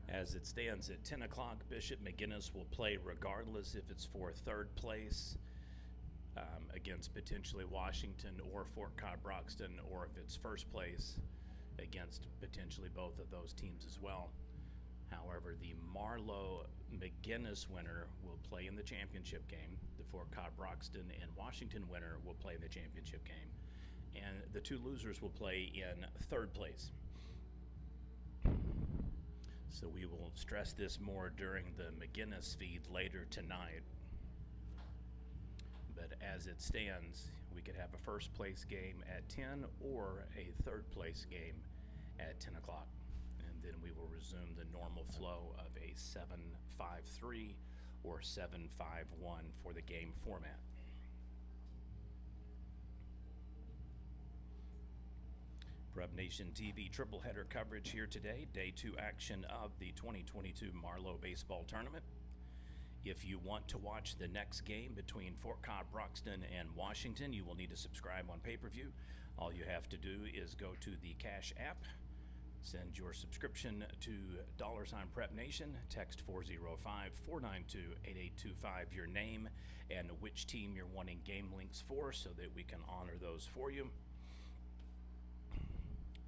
As it stands at 10 o'clock, Bishop McGuinness will play regardless if it's for third place against potentially Washington or Fort Cobb-Broxton, or if it's first place against potentially both of those teams as well. However, the Marlowe-McGuinness winner will play in the championship game. The Fort Cobb-Broxton and Washington winner will play in the championship game. And the two losers will play in third place. So we will stress this more during the McGuinness feed later tonight. But as it stands, we could have a first place game at 10 or a third place game at 10 o'clock. And then we will resume the normal flow of a 7-5-3 or 7-5-1 for the game format. Prep Nation TV triple header coverage here today, day 2 action of the 2022 Marlowe Baseball Tournament. If you want to watch the next game between Fort Cobb-Broxton and Washington, you will need to subscribe on pay-per-view. All you have to do is go to the Cash app, send your subscription to $Prep Nation, text 405-492-8825, your name and which team you're wanting game links for so that we can honor those for you.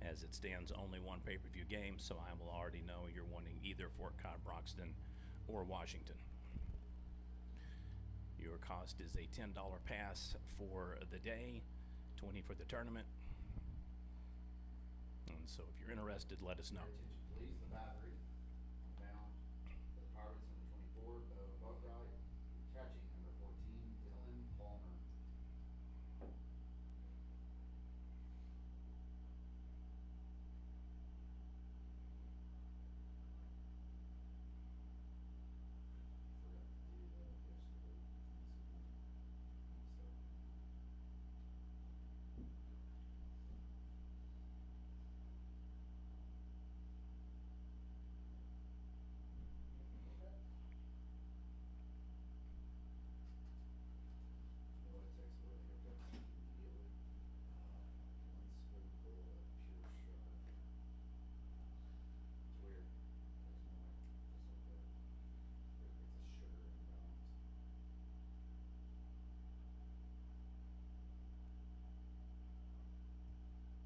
As it stands, only one pay-per-view game, so I will already know you're wanting either Fort Cobb-Broxton or Washington. Your cost is a $10 pass for the day, $20 for the tournament. And so if you're interested, let us know. Attention, please. The battery bound for the Pirates number 24, Boatwright, catching number 14, Dylan Palmer.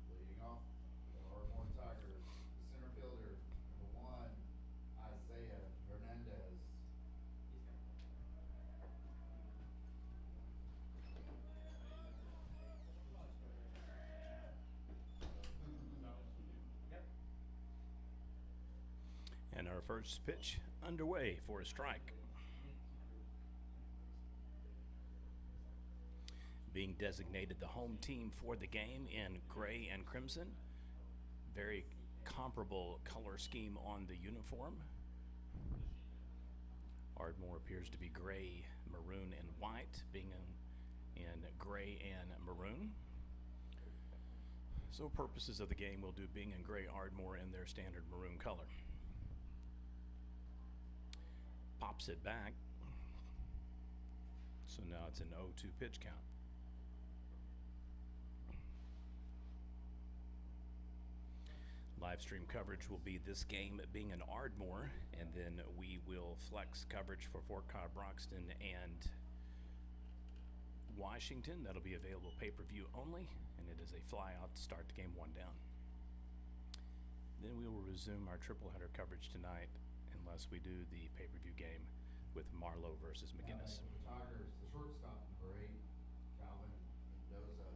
Leading off, the Ardmore Tigers, the center fielder, number 1, Isaiah Hernandez. And our first pitch underway for a strike. Being designated the home team for the game in gray and crimson. Very comparable color scheme on the uniform. Ardmore appears to be gray, maroon, and white, Byng in gray and maroon. So purposes of the game, we'll do Byng and gray, Ardmore in their standard maroon color. Pops it back. So now it's an 0-2 pitch count. Live stream coverage will be this game being in Ardmore, and then we will flex coverage for Fort Cobb-Broxton and Washington. That'll be available pay-per-view only, and it is a fly-out to start the game 1 down. Then we will resume our triple header coverage tonight, unless we do the pay-per-view game with Marlowe versus McGuinness. The Tigers, the shortstop, number 8, Calvin Mendoza.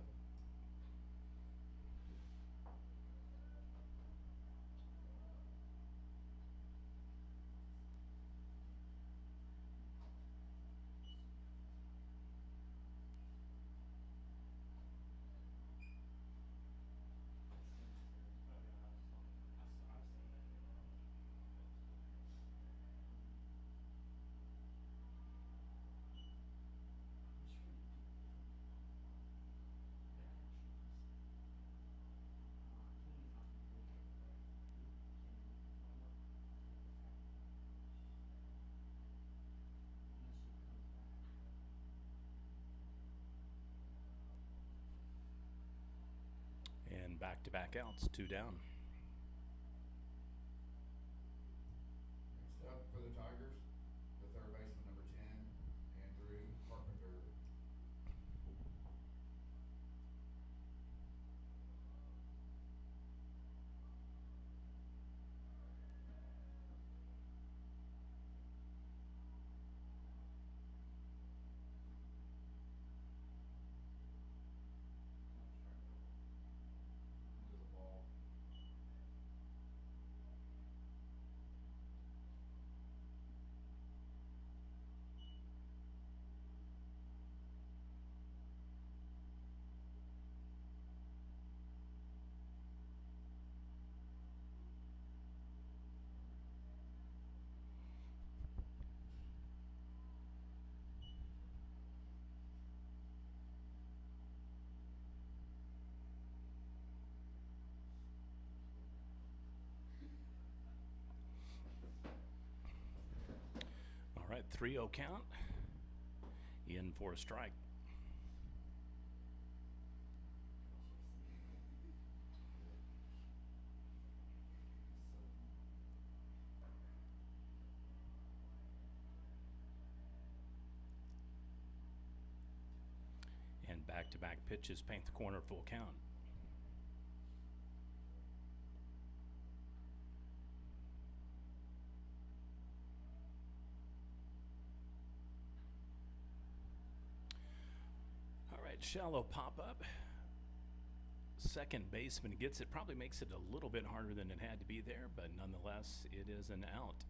And back-to-back outs, 2 down. 3-0 count. In for a strike. And back-to-back pitches paint the corner, full count. All right, shallow pop-up. Second baseman gets it. Probably makes it a little bit harder than it had to be there, but nonetheless, it is an out.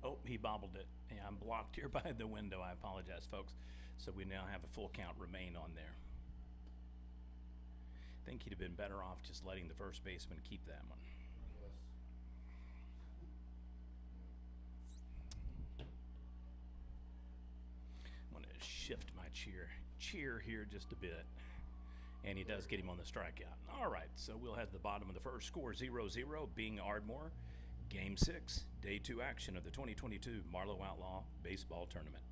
Oh, he bobbled it. Yeah, I'm blocked here by the window. I apologize, folks. So we now have a full count remain on there. I think he'd have been better off just letting the first baseman keep that one. I'm going to shift my chair here just a bit. And he does get him on the strikeout. All right, so we'll have the bottom of the first, score 0-0, Byng Ardmore. Game 6, Day 2 action of the 2022 Marlowe Outlaw Baseball Tournament.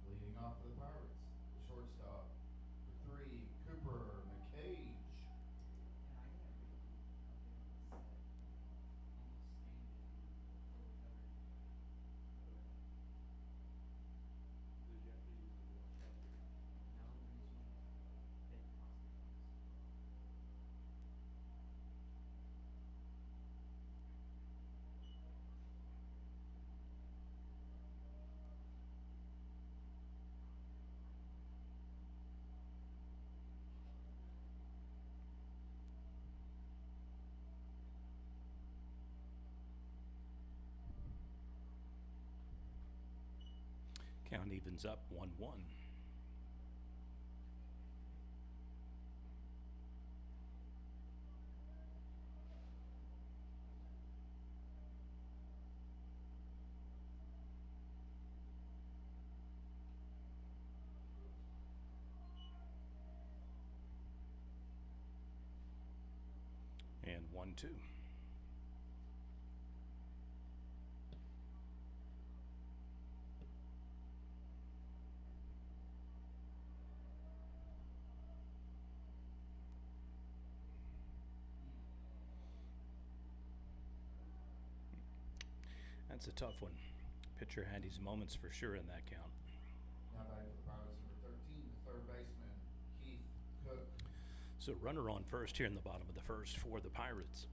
Leading off for the Pirates, the shortstop, for 3, Cooper McCage. Count evens up 1-1. And 1-2. That's a tough one. Pitcher had his moments for sure in that count. Now batting for the Pirates, number 13, the third baseman, Keith Cook. So runner on first here in the bottom of the first for the Pirates.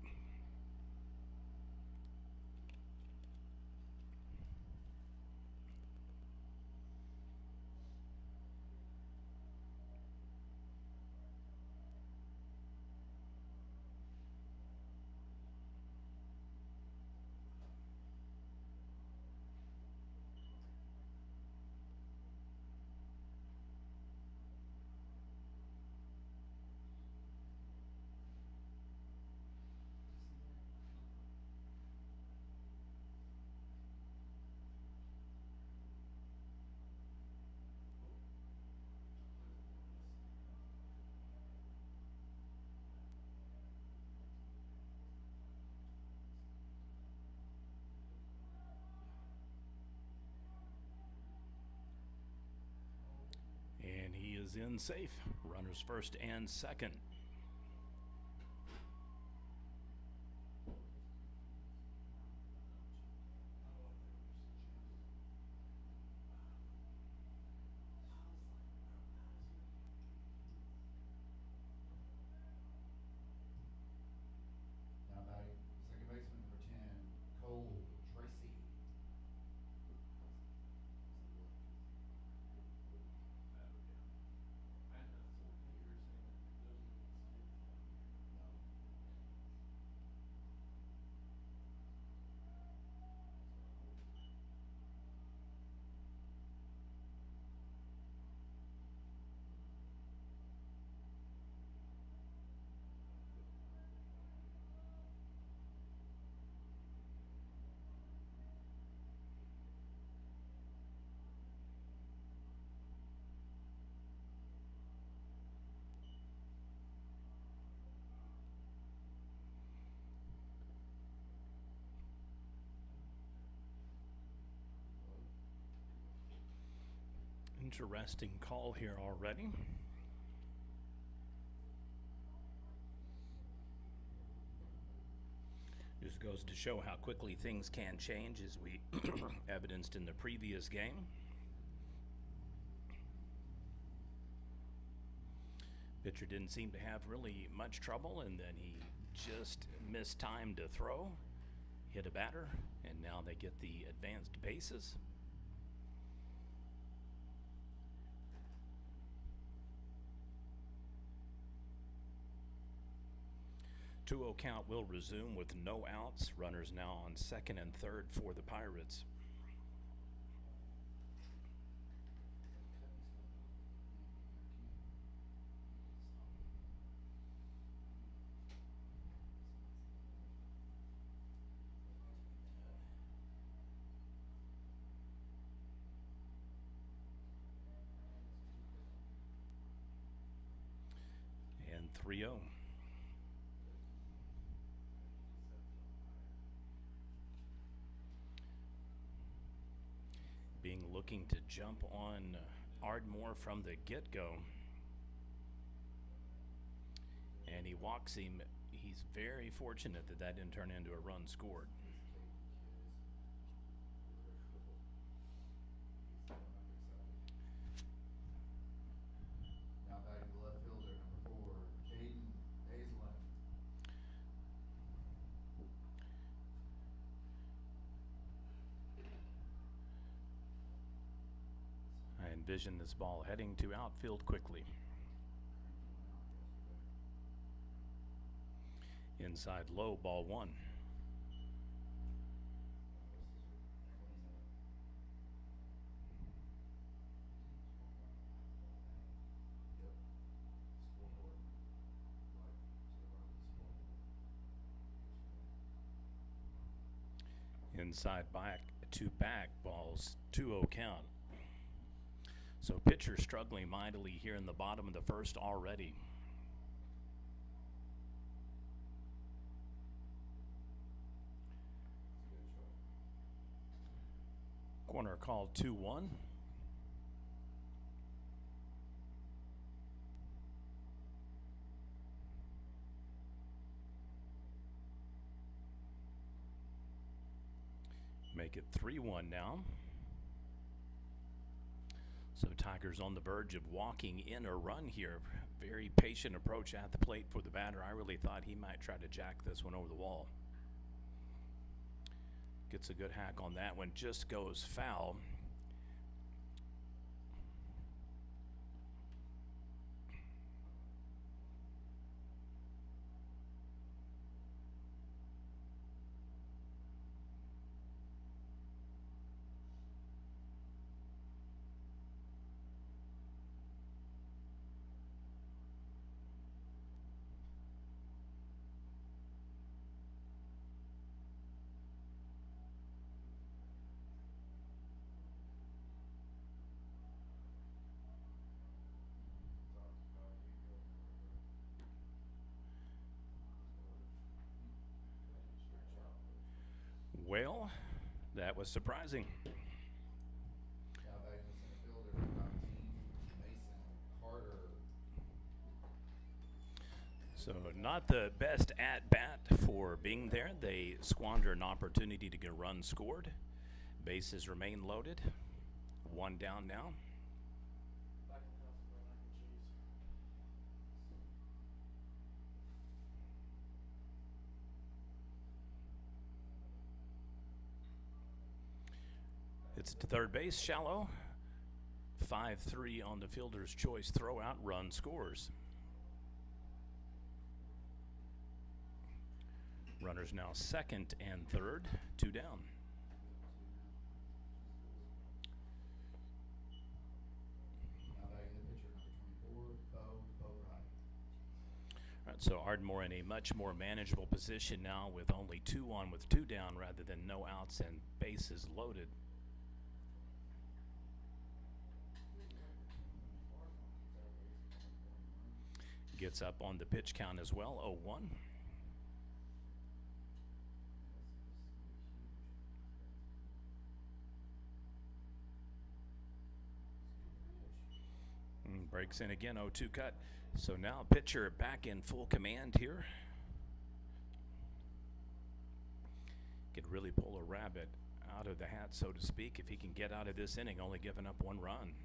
And he is in safe. Runners first and second. Now batting second baseman number 10, Cole Tracy. No. Interesting call here already. Just goes to show how quickly things can change, as we evidenced in the previous game. Pitcher didn't seem to have really much trouble, and then he just missed time to throw, hit a batter, and now they get the advanced bases. 2-0 count will resume with no outs. Runners now on second and third for the Pirates. And 3-0. Byng looking to jump on Ardmore from the get-go. And he walks him. He's very fortunate that that didn't turn into a run scored. Now batting the left fielder, number 4, Caden Aislinn. I envision this ball heading to outfield quickly. Inside low, ball 1. Inside back to back, balls 2-0 count. So pitcher struggling mightily here in the bottom of the first already. Corner called 2-1. Make it 3-1 now. So Tigers on the verge of walking in a run here. Very patient approach at the plate for the batter. I really thought he might try to jack this one over the wall. Gets a good hack on that one, just goes foul. Well, that was surprising. Now batting the center fielder, number 19, Mason Carter. So not the best at-bat for Byng there. They squander an opportunity to get a run scored. Bases remain loaded. One down now. It's to third base, shallow. 5-3 on the fielder's choice throw-out, run scores. Runners now second and third, 2 down. Now batting the pitcher, number 24, Bo Wright. All right, so Ardmore in a much more manageable position now with only 2 on with 2 down rather than no outs and bases loaded. Gets up on the pitch count as well, 0-1. Breaks in again, 0-2 cut. So now pitcher back in full command here. Could really pull a rabbit out of the hat, so to speak, if he can get out of this inning, only giving up 1 run.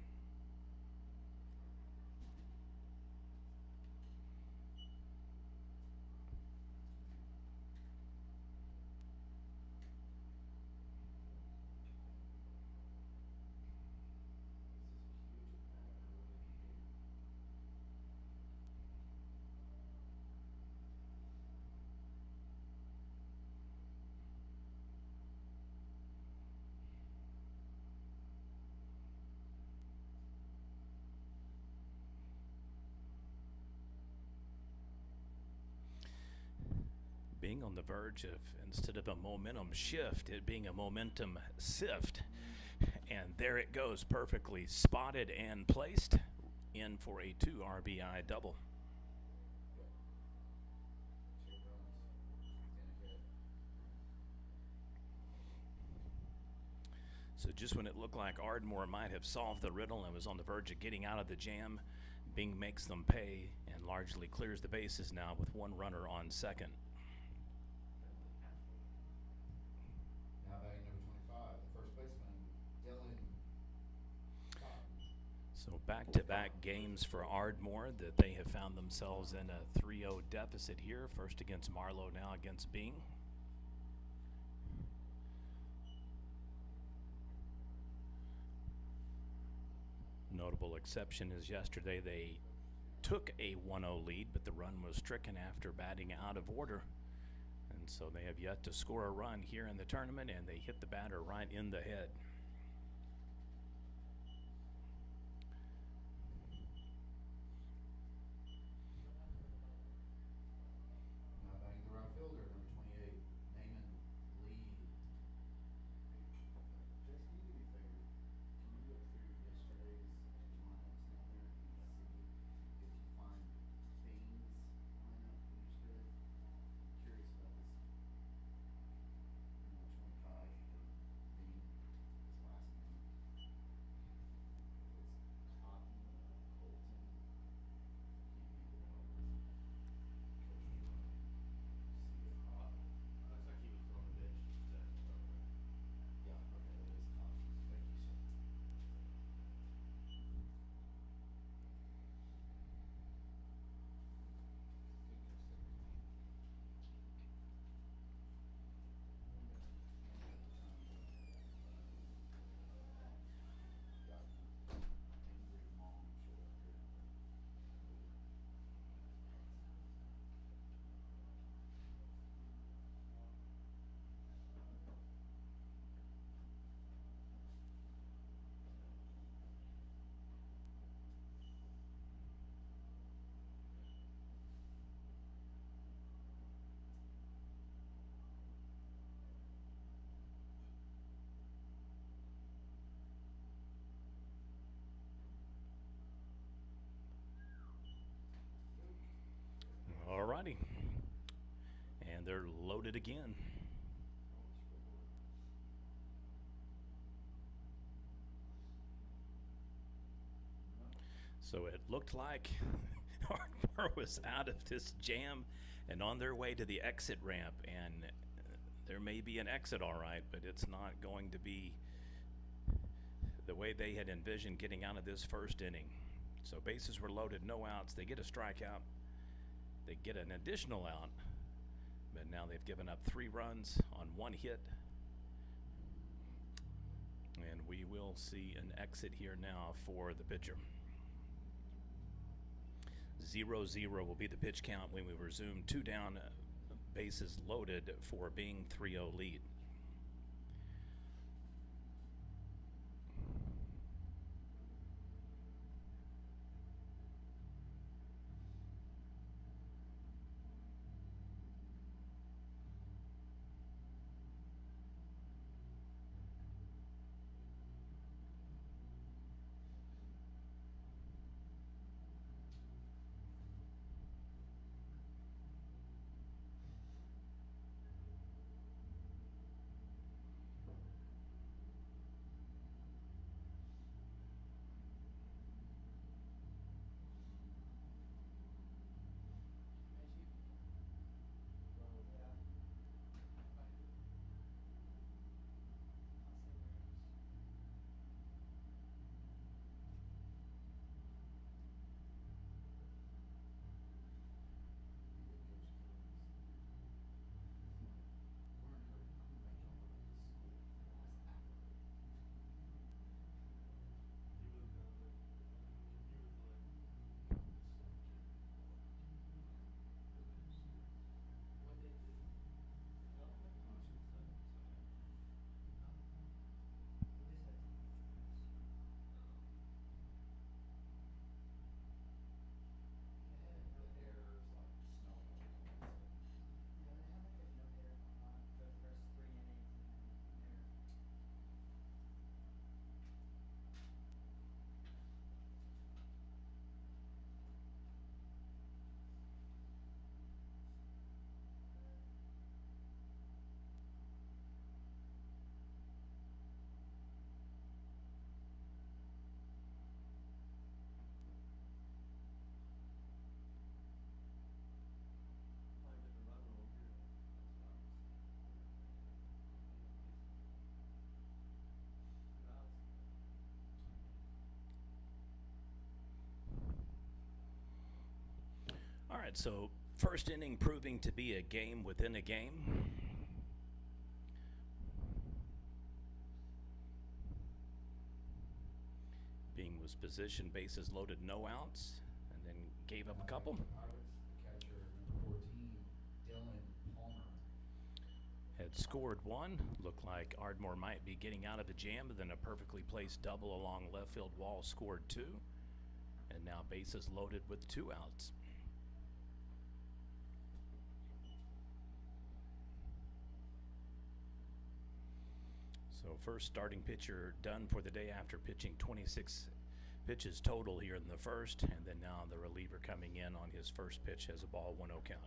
Byng on the verge of, instead of a momentum shift, it being a momentum sift. And there it goes, perfectly spotted and placed in for a 2 RBI double. So just when it looked like Ardmore might have solved the riddle and was on the verge of getting out of the jam, Byng makes them pay and largely clears the bases now with 1 runner on second. Now batting number 25, the first baseman, Dylan. So back-to-back games for Ardmore that they have found themselves in a 3-0 deficit here. First against Marlowe, now against Byng. Notable exception is yesterday they took a 1-0 lead, but the run was stricken after batting out of order. And so they have yet to score a run here in the tournament, and they hit the batter right in the head. Now batting the right fielder, number 28, Naaman Lee. Jess, can you do me a favor? Can you look through yesterday's lineups down there and see if you find Bing's lineup from yesterday? I'm curious about this. Number 25 for Bing. they're loaded again. So it looked like Ardmore was out of this jam and on their way to the exit ramp. And there may be an exit, all right, but it's not going to be the way they had envisioned getting out of this first inning. So bases were loaded, no outs. They get a strikeout. They get an additional out. But now they've given up 3 runs on 1 hit. And we will see an exit here now for the pitcher. 0-0 will be the pitch count when we resume. 2 down, bases loaded for Byng 3-0 lead. All right, so first inning proving to be a game within a game. Byng was positioned, bases loaded, no outs, and then gave up a couple. Pirates, catcher number 14, Dylan Palmer. Had scored 1. Looked like Ardmore might be getting out of the jam, but then a perfectly placed double along left field wall scored 2. And now bases loaded with 2 outs. So first starting pitcher done for the day after pitching 26 pitches total here in the first, and then now the reliever coming in on his first pitch has a ball 1-0 count.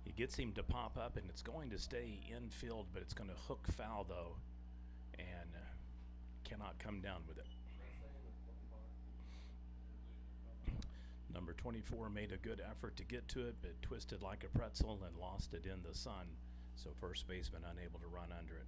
He gets him to pop up, and it's going to stay infield, but it's going to hook foul though, and cannot come down with it. Number 24 made a good effort to get to it, but twisted like a pretzel and lost it in the sun. So first baseman unable to run under it.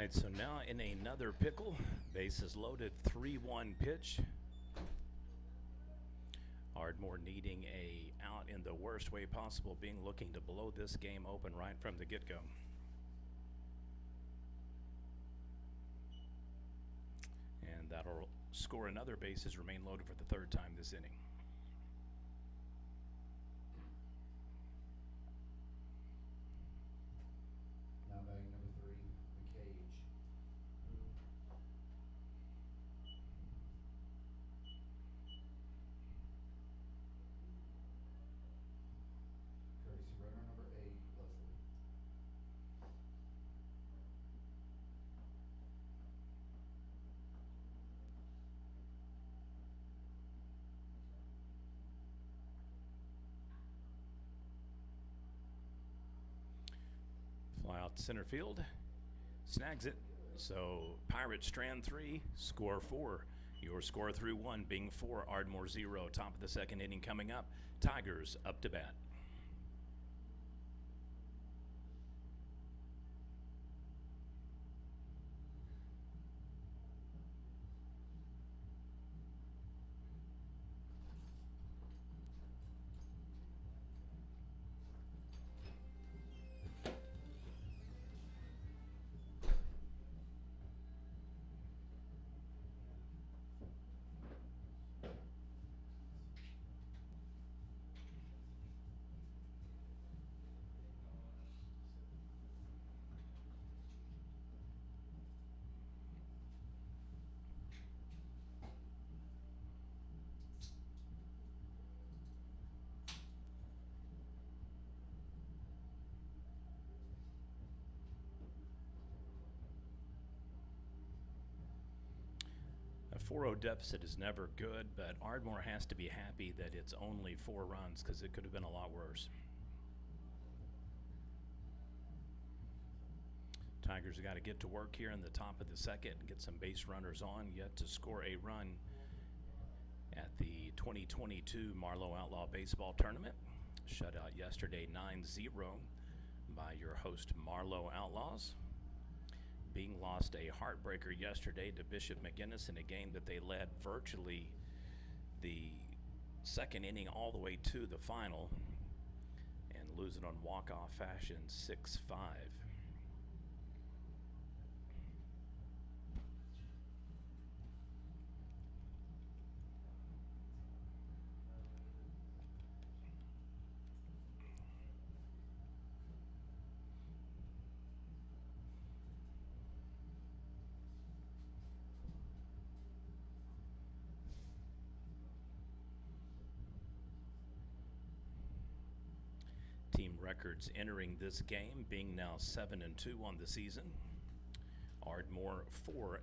right, so now in another pickle, bases loaded, 3-1 pitch. Ardmore needing a out in the worst way possible, Byng looking to blow this game open right from the get-go. And that'll score another bases, remain loaded for the third time this inning. Now batting number 3, the cage. Courtesy runner number 8, Leslie. Fly out to center field, snags it. So Pirates strand 3, score 4. Your score through 1, Byng 4, Ardmore 0. Top of the second inning coming up. Tigers up to bat. A 4-0 deficit is never good, but Ardmore has to be happy that it's only 4 runs because it could have been a lot worse. Tigers have got to get to work here in the top of the second and get some base runners on, yet to score a run at the 2022 Marlowe Outlaw Baseball Tournament. Shutout yesterday 9-0 by your host Marlowe Outlaws. Byng lost a heartbreaker yesterday to Bishop McGinnis in a game that they led virtually the second inning all the way to the final and losing on walk-off fashion 6-5. Team records entering this game, Byng now 7-2 on the season. Ardmore 4-12.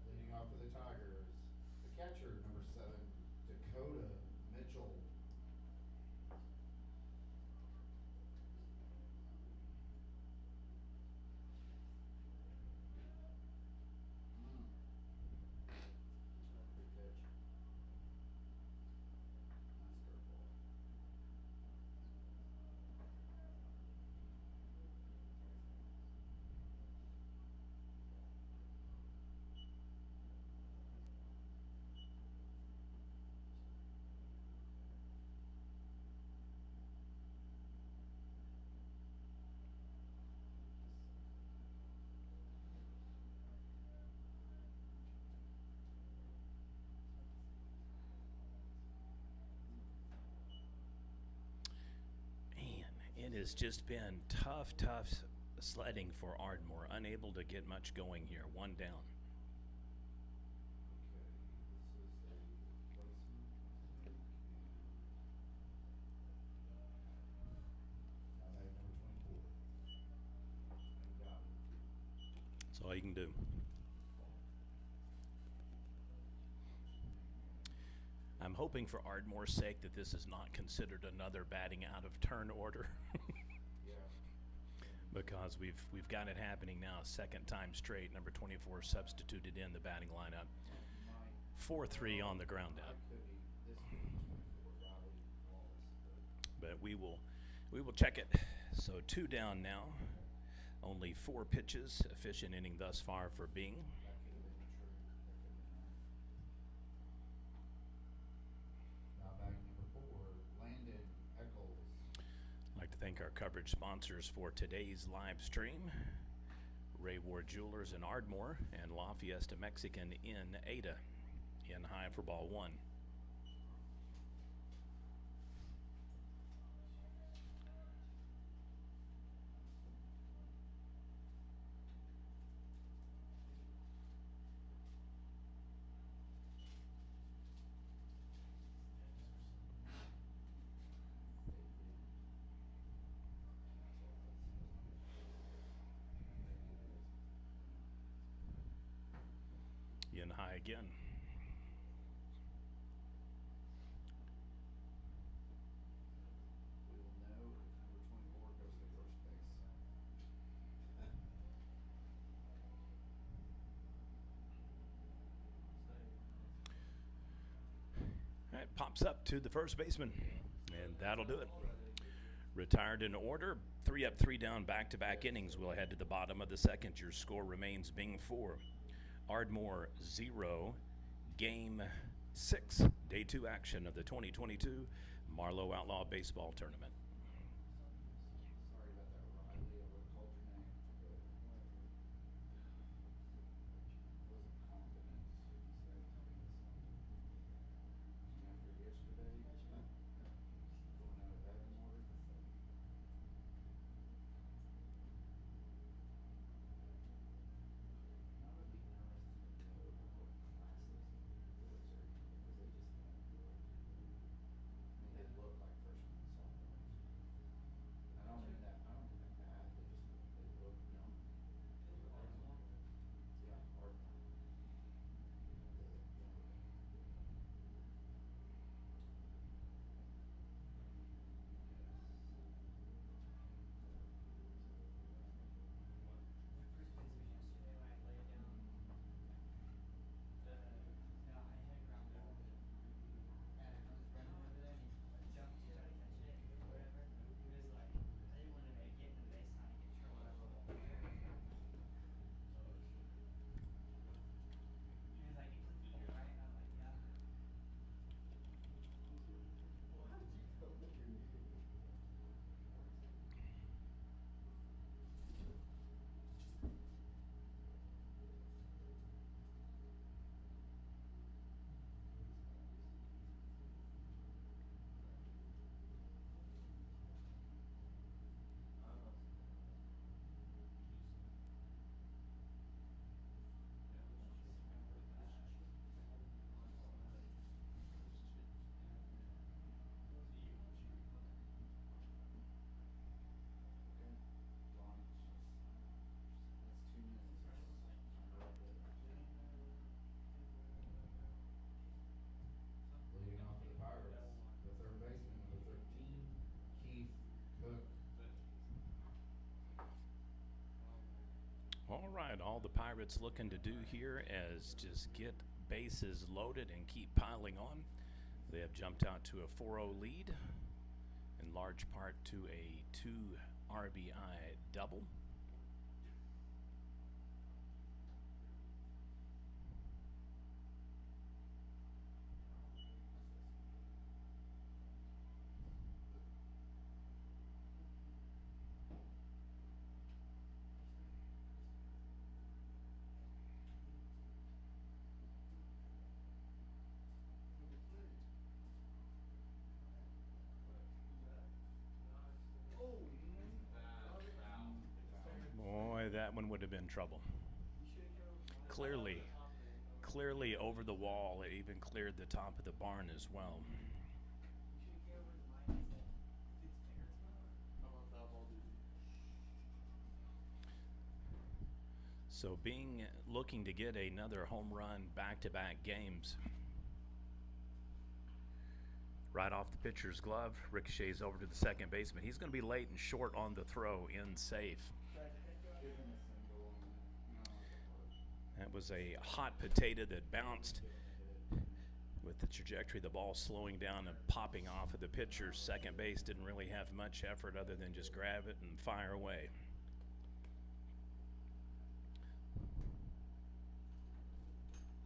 Leading off for the Tigers, the catcher, number 7, Dakota Mitchell. Big pitch. Nice curveball. It has just been tough sledding for Ardmore, unable to get much going here. 1 down. That's all you can do. I'm hoping for Ardmore's sake that this is not considered another batting out of turn order. Yeah. because we've got it happening now, second time straight. Number 24 substituted in the batting lineup. 4-3 on the ground out. Could be, this could be 24 Riley Wallace, but But we will check it. So 2 down now. Only 4 pitches, efficient inning thus far for Byng. that could have been true. That could have been right. Now back number 4, Landon Eccles. I'd like to thank our coverage sponsors for today's live stream. Ray Ward Jewelers in Ardmore and La Fiesta Mexican in Ada. In high for ball 1. In high again. We will know if number 24 goes to first base. All right, pops up to the first baseman, and that'll do it. Retired in order, 3 up, 3 down, back-to-back innings. We'll head to the bottom of the second. Your score remains Byng 4, Ardmore 0. Game 6, day 2 action of the 2022 Marlowe Outlaw Baseball Tournament. Sorry about that, Riley. I would have called your name, but wasn't confident. After yesterday, going out of Ardmore. I would be interested to know what classes boys are in, because they just don't look. I mean, they look like freshmen and sophomores. And I don't mean that bad, they look young. Yeah, Ardmore. Okay, launch. That's 2 minutes. We're up there. Leading off for the Pirates, the third baseman, number 13, Keith Cook. All right, all the Pirates looking to do here is just get bases loaded and keep piling on. They have jumped out to a 4-0 lead, in large part to a 2 RBI double. Boy, that one would have been trouble. Clearly over the wall. It even cleared the top of the barn as well. So Byng looking to get another home run back-to-back games. Right off the pitcher's glove, ricochets over to the second baseman. He's going to be late and short on the throw, in safe. That was a hot potato that bounced with the trajectory of the ball slowing down and popping off of the pitcher. Second base didn't really have much effort other than just grab it and fire away.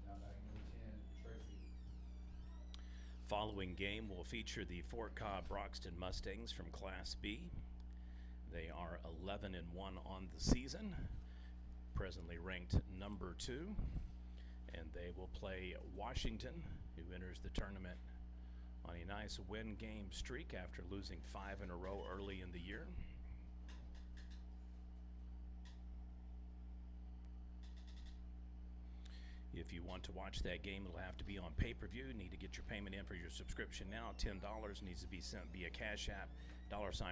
Now batting number 10, Tracy. Following game will feature the Fort Cobb Broxton Mustangs from Class B. They are 11-1 on the season, presently ranked number 2, and they will play Washington, who enters the tournament on a nice win game streak after losing 5 in a row early in the year. If you want to watch that game, it'll have to be on pay-per-view. You need to get your payment in for your subscription now. $10 needs to be sent via Cash App,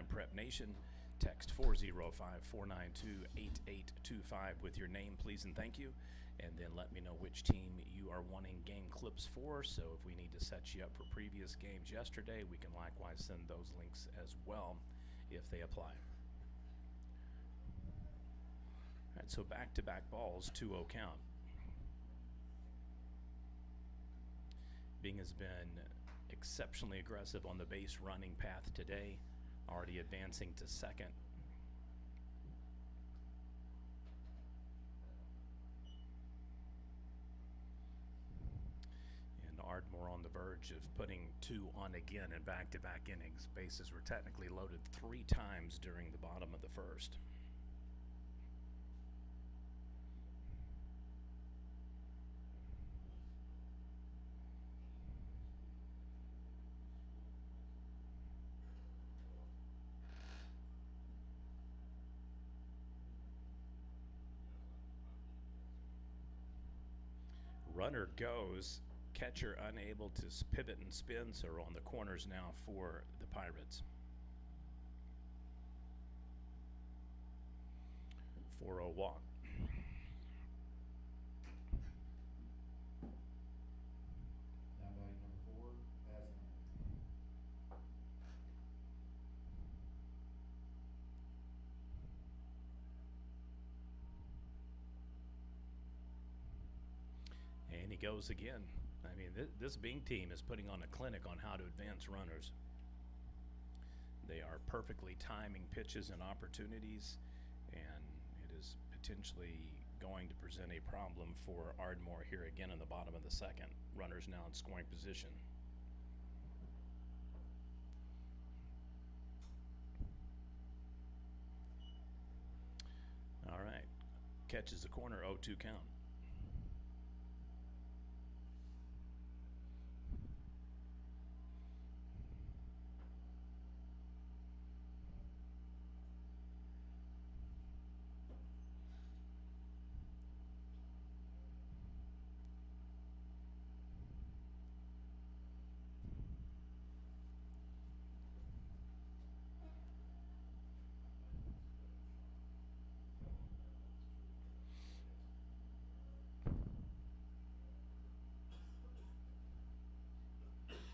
$Prep Nation. Text 405-492-8825 with your name, please and thank you. And then let me know which team you are wanting game clips for. So if we need to set you up for previous games yesterday, we can likewise send those links as well if they apply. All right, so back-to-back balls, 2-0 count. Byng has been exceptionally aggressive on the base running path today, already advancing to second. And Ardmore on the verge of putting 2 on again in back-to-back innings. Bases were technically loaded 3 times during the bottom of the first. Runner goes, catcher unable to pivot and spin, so we're on the corners now for the Pirates. 4-0 walk. Now batting number 4, Asman. And he goes again. I mean, this Byng team is putting on a clinic on how to advance runners. They are perfectly timing pitches and opportunities, and it is potentially going to present a problem for Ardmore here again in the bottom of the second. Runners now in scoring position. All right, catches the corner, 0-2 count.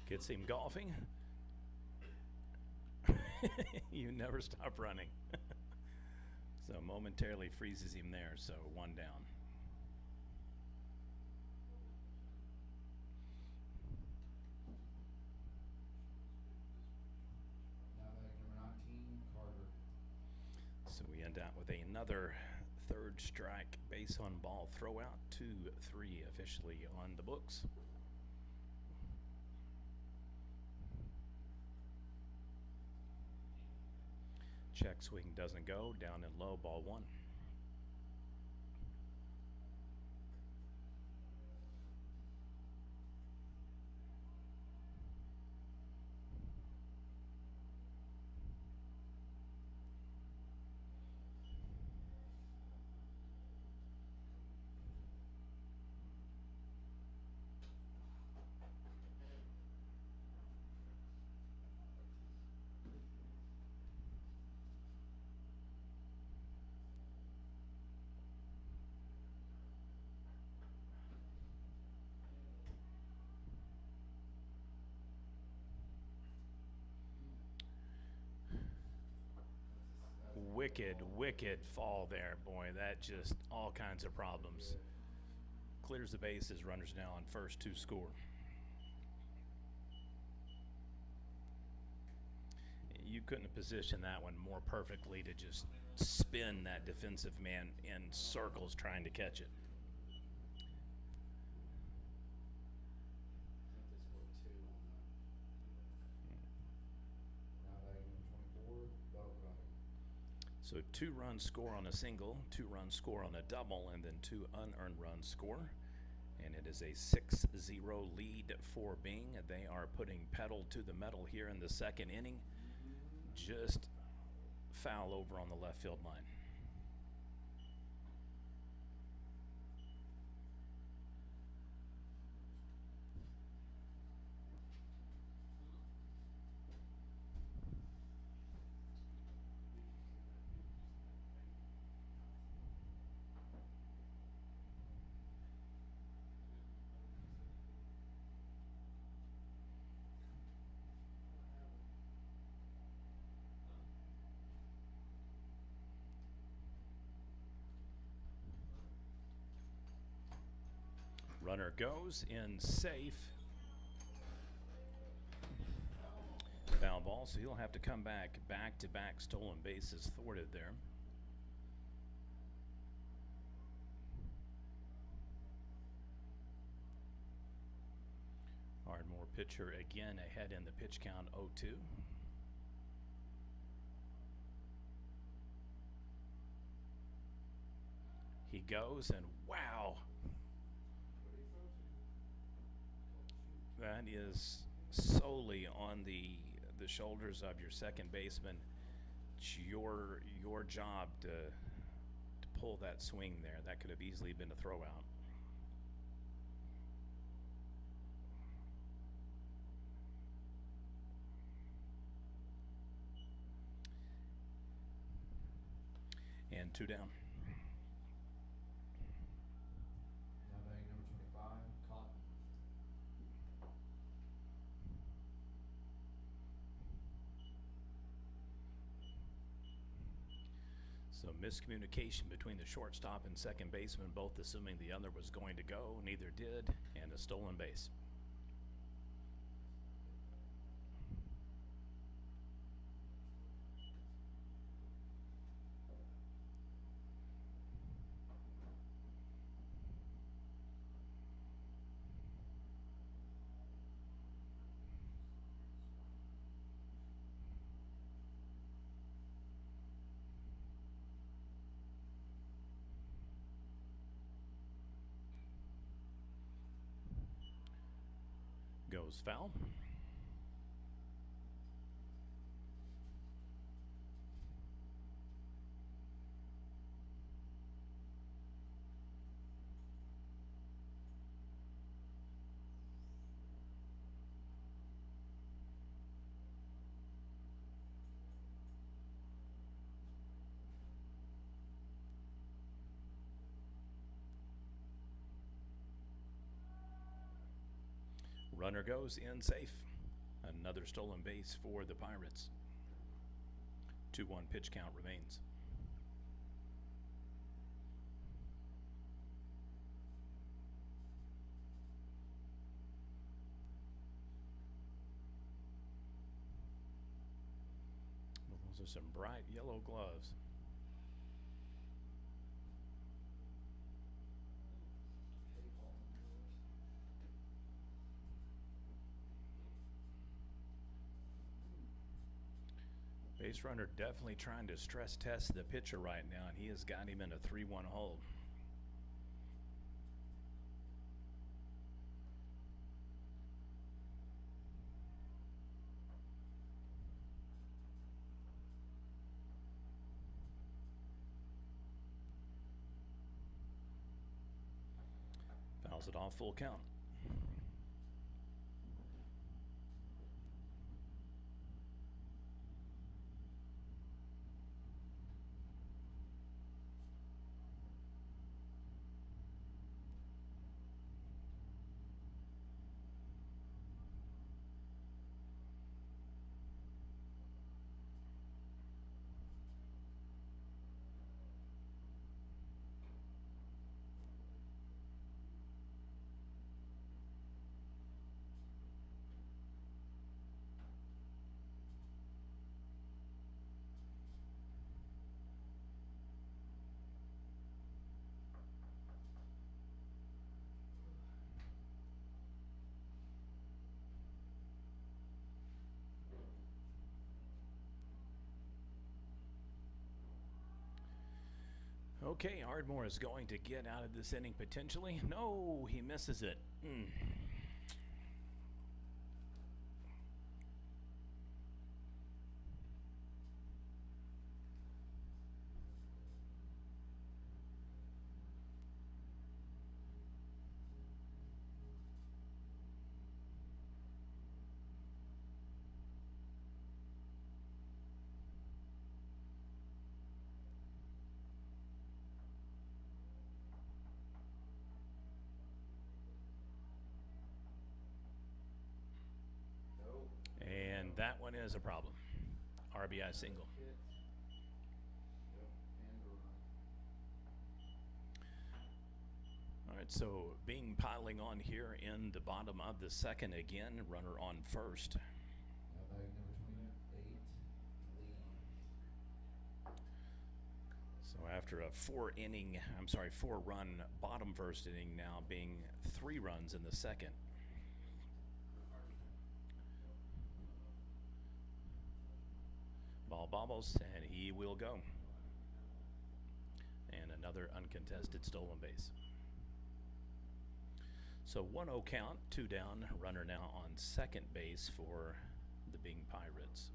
Gets him golfing. You never stop running. So momentarily freezes him there, so 1 down. Now batting number 19, Carter. So we end out with another 3rd strike base on ball throw out. 2-3 officially on the books. Check swing doesn't go, down and low, ball 1. Wicked fall there, boy. That just all kinds of problems. clears the bases. Runners now on first to score. You couldn't have positioned that one more perfectly to just spin that defensive man in circles trying to catch it. I think they scored 2 on that. Now batting number 24, Bo got it. So 2-run score on a single, 2-run score on a double, and then 2 unearned runs score. And it is a 6-0 lead for Byng. They are putting pedal to the metal here in the second inning. Just foul over on the left field line. Runner goes in safe. Foul ball, so he'll have to come back. Back-to-back stolen bases thwarted there. Ardmore pitcher again ahead in the pitch count 0-2. He goes and wow. That is solely on the shoulders of your second baseman. It's your job to pull that swing there. That could have easily been a throw out. And 2 down. Now batting number 25, Cotton. So miscommunication between the shortstop and second baseman, both assuming the other was going to go. Neither did, and a stolen base. Goes foul. Runner goes in safe. Another stolen base for the Pirates. 2-1 pitch count remains. Well, those are some bright yellow gloves. Base runner definitely trying to stress test the pitcher right now, and he has got him in a 3-1 hold. Fouls it off, full count. Okay, Ardmore is going to get out of this inning potentially. No, he misses it. Nope. And that one is a problem. RBI single. Hit. Yep, and a run. All right, so Byng piling on here in the bottom of the second again, runner on first. Now bag number 28, lead. So after a four-run bottom first inning, now being 3 runs in the second. Ball bobbles, and he will go. And another uncontested stolen base. So 1-0 count, 2 down, runner now on second base for the Byng Pirates.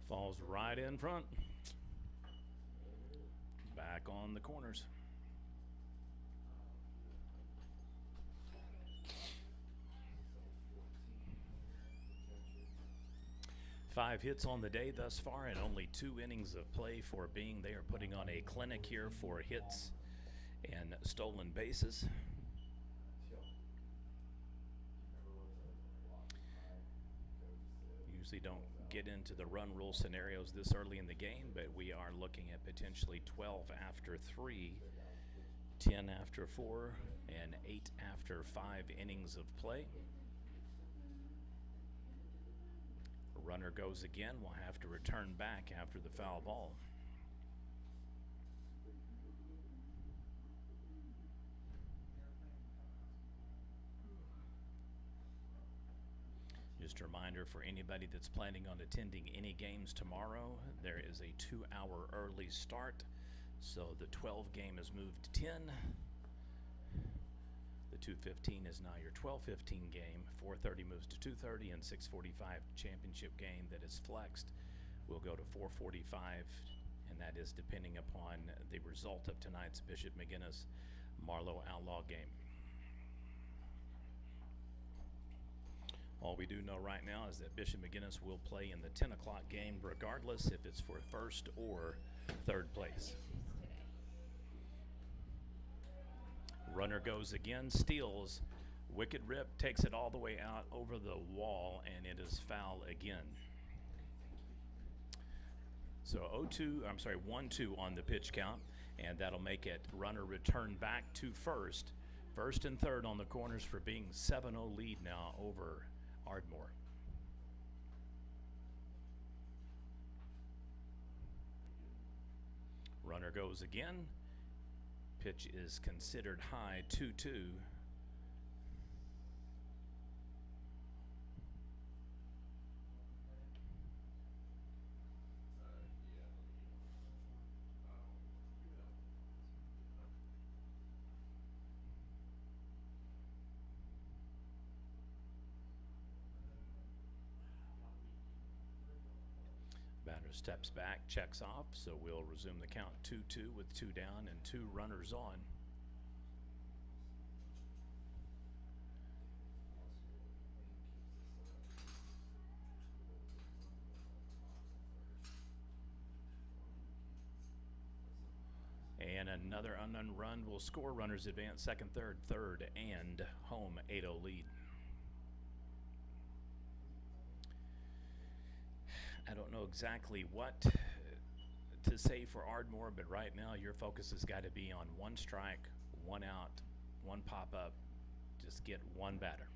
Falls right in front. Back on the corners. Five hits on the day thus far and only 2 innings of play for Byng. They are putting on a clinic here for hits and stolen bases. Usually don't get into the run rule scenarios this early in the game, but we are looking at potentially 12 after 3, 10 after 4, and 8 after 5 innings of play. Runner goes again. We'll have to return back after the foul ball. Just a reminder for anybody that's planning on attending any games tomorrow, there is a 2-hour early start. So the 12 game is moved to 10. The 2:15 is now your 12:15 game. 4:30 moves to 2:30, and 6:45 championship game that is flexed will go to 4:45, and that is depending upon the result of tonight's Bishop McGuinness Marlowe Outlaw game. All we do know right now is that Bishop McGuinness will play in the 10 o'clock game regardless if it's for first or third place. Runner goes again, steals, wicked rip, takes it all the way out over the wall, and it is foul again. So 1-2 on the pitch count, and that'll make it runner return back to first. First and third on the corners for Byng 7-0 lead now over Ardmore. Runner goes again. Pitch is considered high, 2-2. Batter steps back, checks off, so we'll resume the count 2-2 with 2 down and 2 runners on. And another unknown run will score. Runners advance second, third, and home 8-0 lead. I don't know exactly what to say for Ardmore, but right now your focus has got to be on 1 strike, 1 out, 1 pop-up. Just get 1 batter.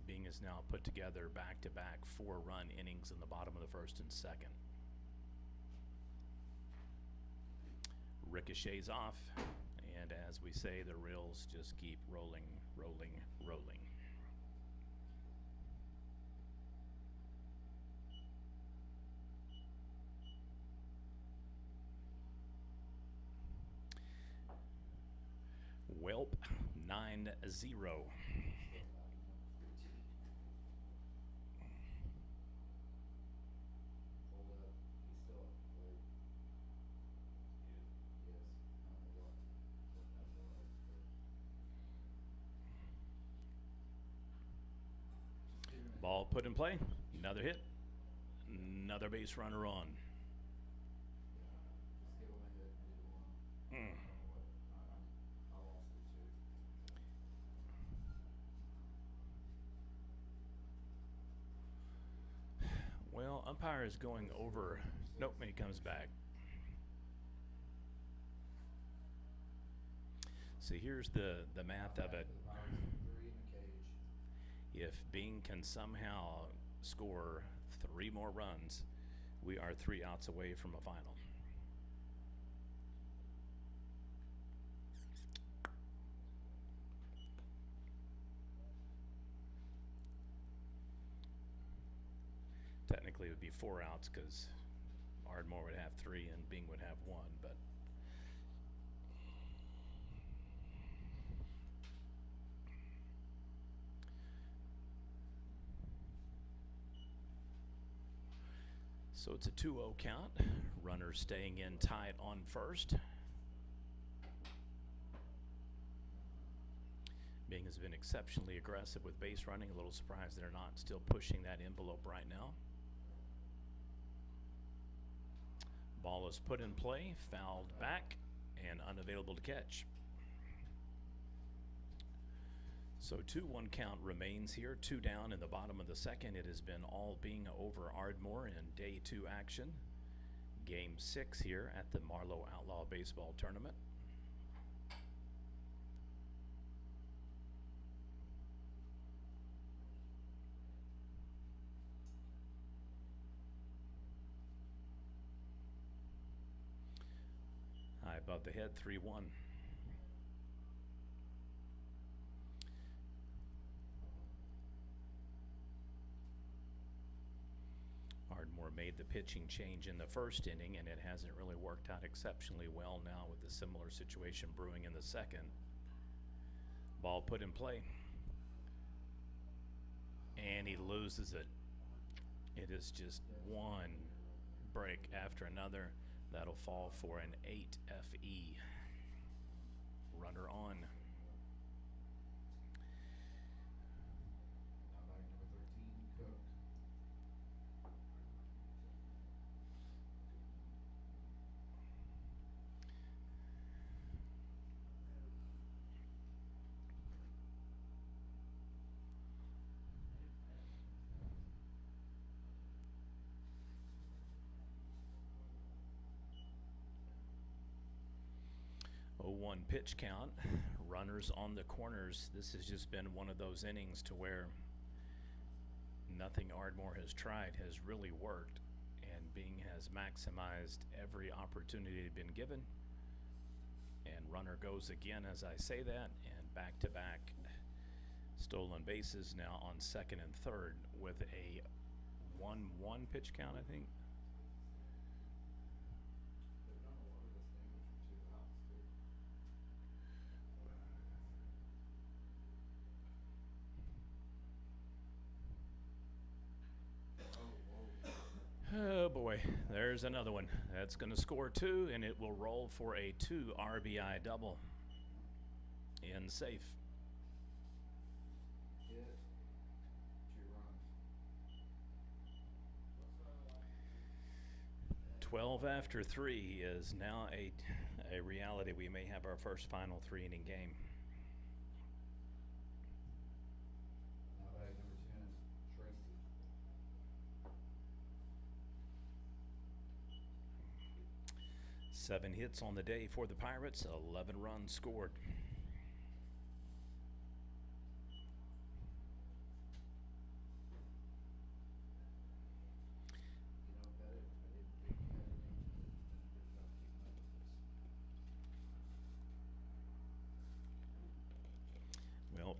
Byng has now put together back-to-back 4-run innings in the bottom of the first and second. Ricochets off, and as we say, the reels just keep rolling, rolling, rolling. Welp 9-0. Hold up, he's still at the plate. Yes, I don't know what that was, but. Just give him a Ball hit. put in play. Another hit. Another base runner on. Just give him a hit, either one. I don't know what, I lost it too. Well, umpire is going over. Nope, he comes back. See, here's the math of it. The Pirates have 3 in the cage. If Byng can somehow score 3 more runs, we are 3 outs away from a final. Technically, it would be 4 outs because Ardmore would have 3 and Byng would have 1, but so it's a 2-0 count. Runner staying in tight on first. Byng has been exceptionally aggressive with base running. A little surprised they're not still pushing that envelope right now. Ball is put in play, fouled back, and unavailable to catch. So 2-1 count remains here, 2 down in the bottom of the second. It has been all Byng over Ardmore in day 2 action. Game 6 here at the Marlowe Outlaw Baseball Tournament. High above the head, 3-1. Ardmore made the pitching change in the first inning, and it hasn't really worked out exceptionally well now with a similar situation brewing in the second. Ball put in play, and he loses it. It is just one break after another. That'll fall for an 8 FE. Runner on. Now back number 13, Cook. Oh, 1 pitch count. Runners on the corners. This has just been one of those innings to where nothing Ardmore has tried has really worked, and Byng has maximized every opportunity been given. And runner goes again as I say that, and back-to-back stolen bases now on second and third with a 1-1 pitch count, I think. They've done a lot of this damage with 2 outs, too. Oh boy, there's another one. That's going to score 2, and it will roll for a 2 RBI double. In safe. Hit, 2 runs. 12 after 3 is now a reality. We may have our first final 3-inning game. Now back number 10, Tracy. Seven hits on the day for the Pirates, 11 runs scored.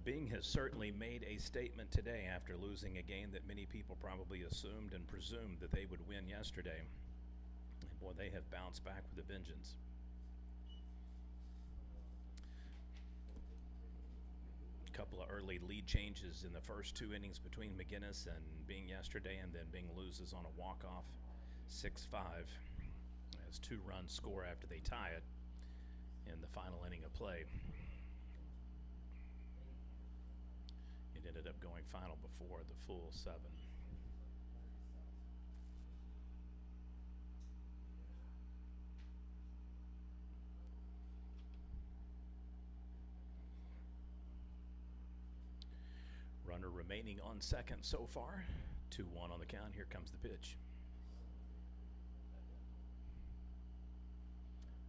Byng has certainly made a statement today after losing a game that many people probably assumed and presumed that they would win yesterday. And boy, they have bounced back with a vengeance. A couple of early lead changes in the first 2 innings between McGinnis and Byng yesterday, and then Byng loses on a walk-off 6-5 as 2 runs score after they tie it in the final inning of play. It ended up going final before the full 7. Runner remaining on second so far. 2-1 on the count. Here comes the pitch.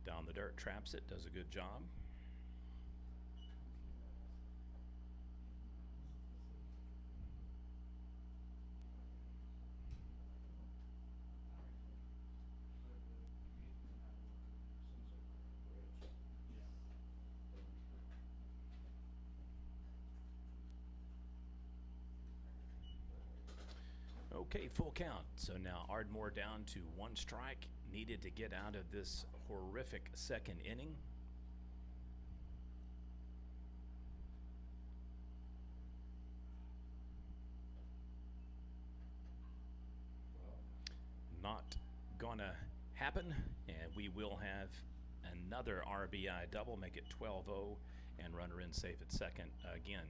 Down the dirt, traps it, does a good job. Okay, full count. So now Ardmore down to 1 strike, needed to get out of this horrific second inning. Not gonna happen, and we will have another RBI double, make it 12-0, and runner in safe at second again.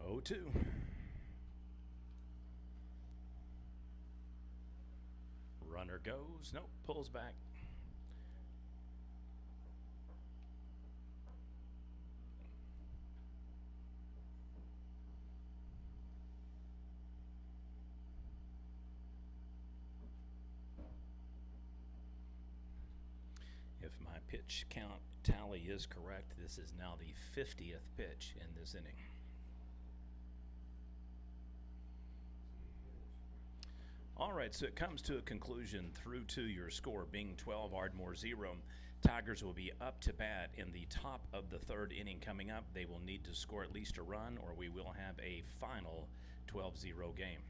Oh, 2. Runner goes. Nope, pulls back. If my pitch count tally is correct, this is now the 50th pitch in this inning. All right, so it comes to a conclusion through to your score. Byng 12, Ardmore 0. Tigers will be up to bat in the top of the 3rd inning coming up. They will need to score at least a run, or we will have a final 12-0 game.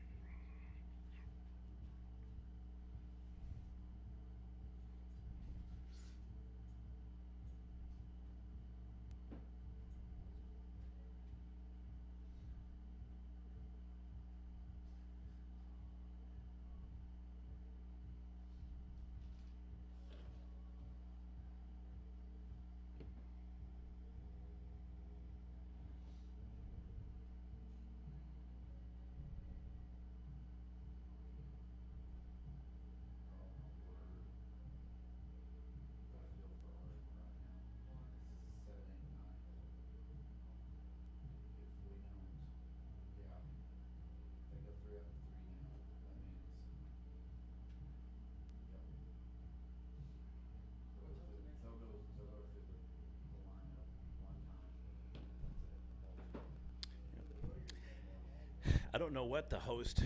I don't know what the host,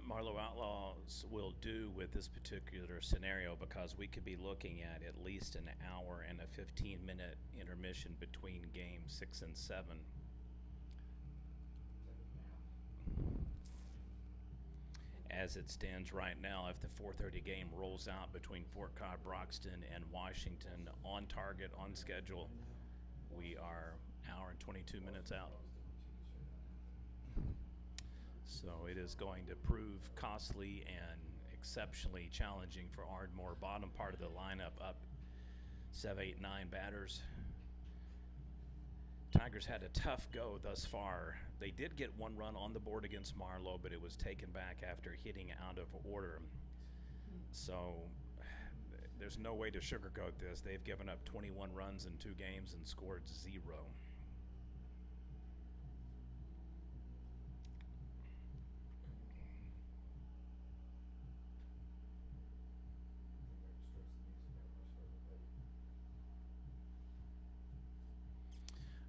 Marlowe Outlaws, will do with this particular scenario, because we could be looking at least an hour and a 15-minute intermission between games 6 and 7. As it stands right now, if the 4:30 game rolls out between Fort Cobb, Broxton, and Washington on target, on schedule, we are hour and 22 minutes out. So it is going to prove costly and exceptionally challenging for Ardmore. Bottom part of the lineup up 7, 8, 9 batters. Tigers had a tough go thus far. They did get one run on the board against Marlowe, but it was taken back after hitting out of order. So there's no way to sugarcoat this. They've given up 21 runs in 2 games and scored 0.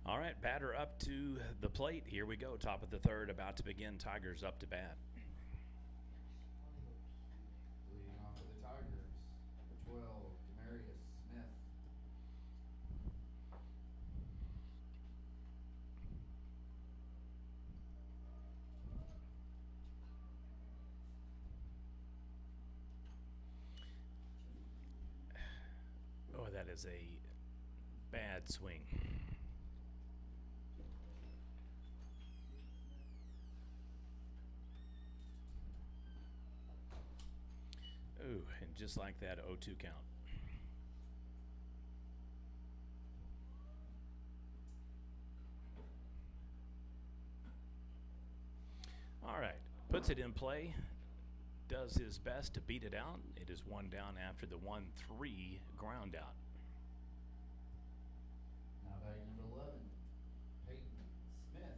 All right, batter up to the plate. Here we go. Top of the third, about to begin. Tigers up to bat. Leading off for the Tigers, number 12, Demarius Smith. Oh, that is a bad swing. Ooh, and just like that, 0-2 count. All right, puts it in play, does his best to beat it out. It is 1 down after the 1-3 ground out. Now batting number 11, Peyton Smith.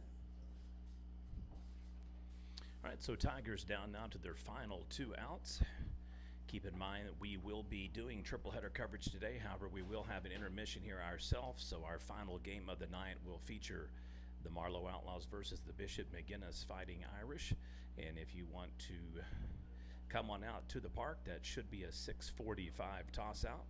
All right, so Tigers down now to their final 2 outs. Keep in mind that we will be doing triple header coverage today. However, we will have an intermission here ourselves, so our final game of the night will feature the Marlowe Outlaws versus the Bishop McGinnis Fighting Irish. And if you want to come on out to the park, that should be a 6:45 toss out.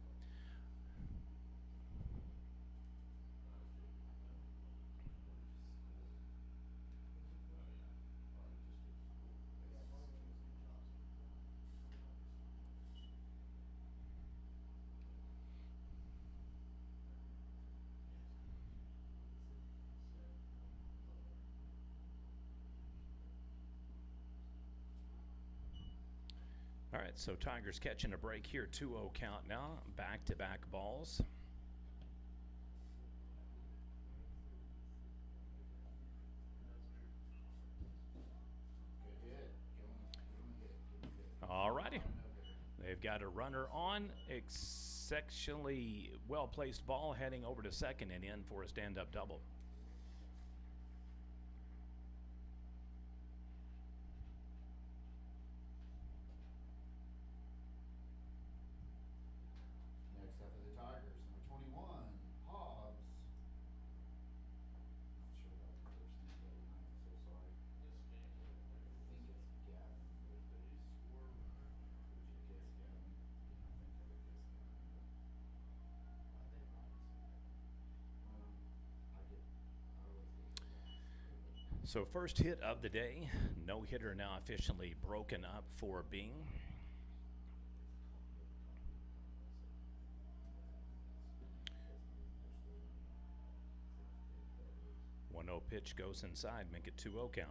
All right, so Tigers catching a break here, 2-0 count now, back-to-back balls. Good hit. Give him a hit. All righty. No hitter. They've got a runner on, exceptionally well-placed ball heading over to second and in for a stand-up double. Next up for the Tigers, number 21, Hobbs. Not sure about the first name, but I'm so sorry. I think it's Gavin. Yes, Gavin. I think it's Gavin. I always get the last. So first hit of the day, no hitter now officially broken up for Byng. 1-0 pitch goes inside, make it 2-0 count.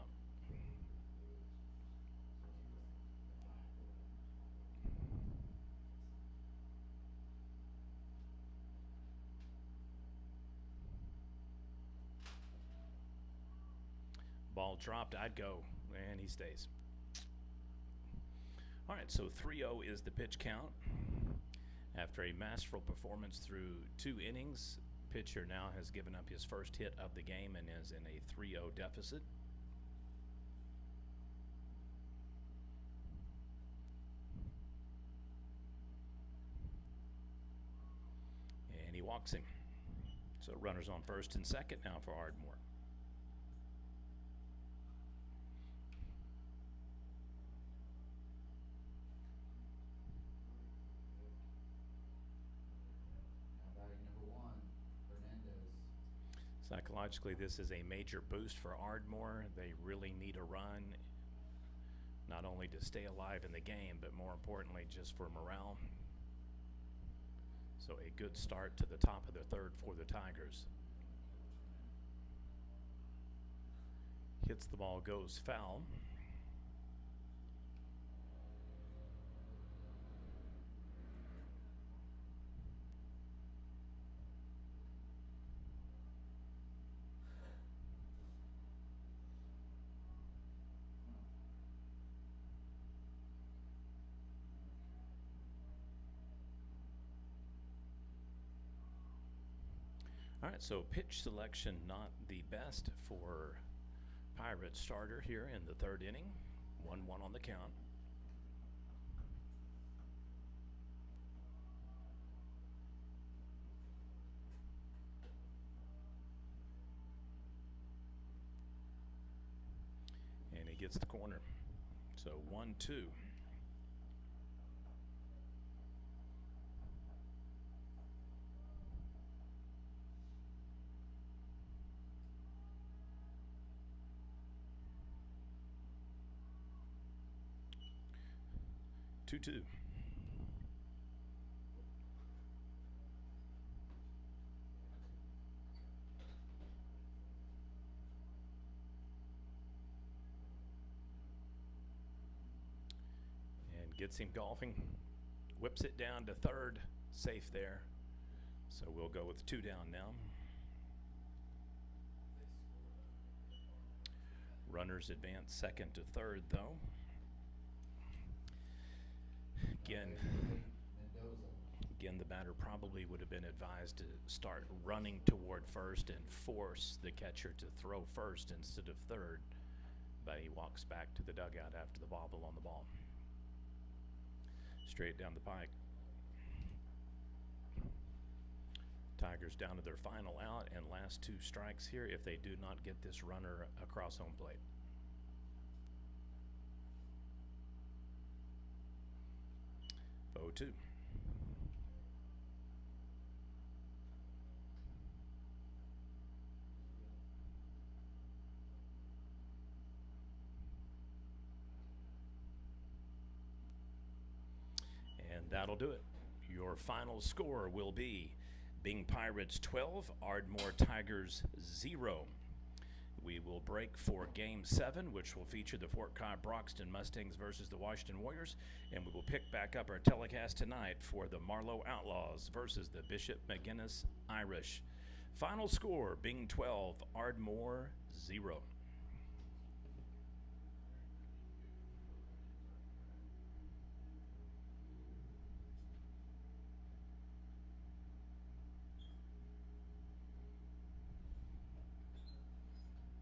Ball dropped, I'd go, and he stays. All right, so 3-0 is the pitch count. After a masterful performance through 2 innings, pitcher now has given up his first hit of the game and is in a 3-0 deficit. And he walks him. So runners on first and second now for Ardmore. Psychologically, this is a major boost for Ardmore. They really need a run not only to stay alive in the game, but more importantly, just for morale. So a good start to the top of the third for the Tigers. Hits the ball, goes foul. All right, so pitch selection not the best for Pirates starter here in the third inning. 1-1 on the count. And he gets the corner. So 1-2. Two. And gets him golfing. Whips it down to third. Safe there. So we'll go with 2 down now. Runners advance second to third, though. Again, the batter probably would have been advised to start running toward first and force the catcher to throw first instead of third. But he walks back to the dugout after the bobble on the ball. Straight down the pike. Tigers down to their final out and last 2 strikes here if they do not get this runner across home plate. Oh, 2. And that'll do it. Your final score will be Byng Pirates 12, Ardmore Tigers 0. We will break for Game 7, which will feature the Fort Cobb-Broxton Mustangs versus the Washington Warriors, and we will pick back up our telecast tonight for the Marlowe Outlaws versus the Bishop McGuinness Irish. Final score, Byng 12, Ardmore 0.